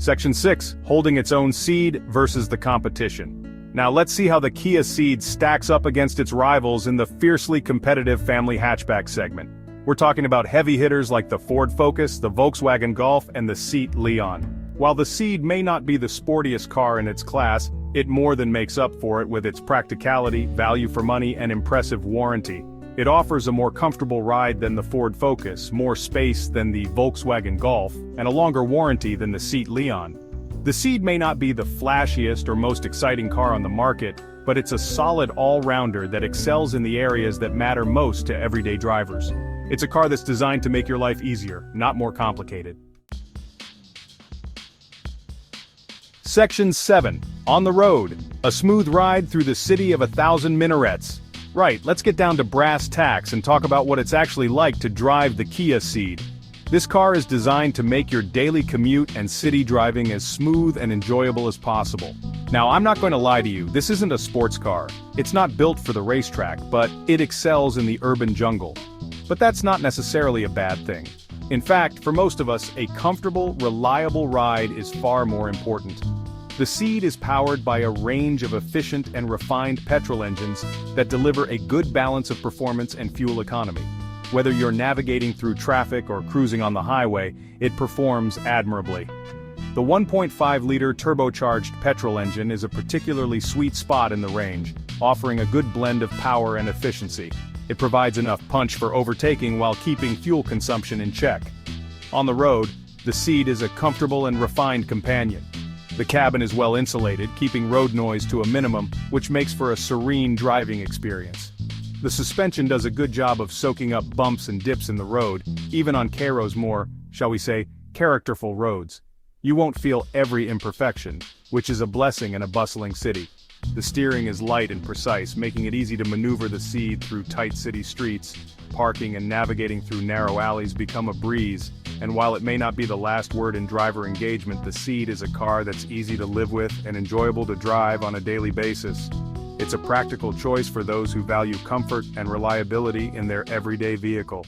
Section 6, holding its own Ceed versus the competition. Now let's see how the Kia Ceed stacks up against its rivals in the fiercely competitive family hatchback segment. We're talking about heavy hitters like the Ford Focus, the Volkswagen Golf, and the Seat Leon. While the Ceed may not be the sportiest car in its class, it more than makes up for it with its practicality, value for money, and impressive warranty. It offers a more comfortable ride than the Ford Focus, more space than the Volkswagen Golf, and a longer warranty than the Seat Leon. The Ceed may not be the flashiest or most exciting car on the market, but it's a solid all-rounder that excels in the areas that matter most to everyday drivers. It's a car that's designed to make your life easier, not more complicated. Section 7. On the road. A smooth ride through the city of 1,000 minarets. Right, let's get down to brass tacks and talk about what it's actually like to drive the Kia Ceed. This car is designed to make your daily commute and city driving as smooth and enjoyable as possible. Now, I'm not going to lie to you, this isn't a sports car. It's not built for the racetrack, but it excels in the urban jungle. But that's not necessarily a bad thing. In fact, for most of us, a comfortable, reliable ride is far more important. The Ceed is powered by a range of efficient and refined petrol engines that deliver a good balance of performance and fuel economy. Whether you're navigating through traffic or cruising on the highway, it performs admirably. The 1.5-liter turbocharged petrol engine is a particularly sweet spot in the range, offering a good blend of power and efficiency. It provides enough punch for overtaking while keeping fuel consumption in check. On the road, the Ceed is a comfortable and refined companion. The cabin is well insulated, keeping road noise to a minimum, which makes for a serene driving experience. The suspension does a good job of soaking up bumps and dips in the road, even on Cairo's more, shall we say, characterful roads. You won't feel every imperfection, which is a blessing in a bustling city. The steering is light and precise, making it easy to maneuver the Ceed through tight city streets. Parking and navigating through narrow alleys become a breeze, and while it may not be the last word in driver engagement, the Ceed is a car that's easy to live with and enjoyable to drive on a daily basis. It's a practical choice for those who value comfort and reliability in their everyday vehicle.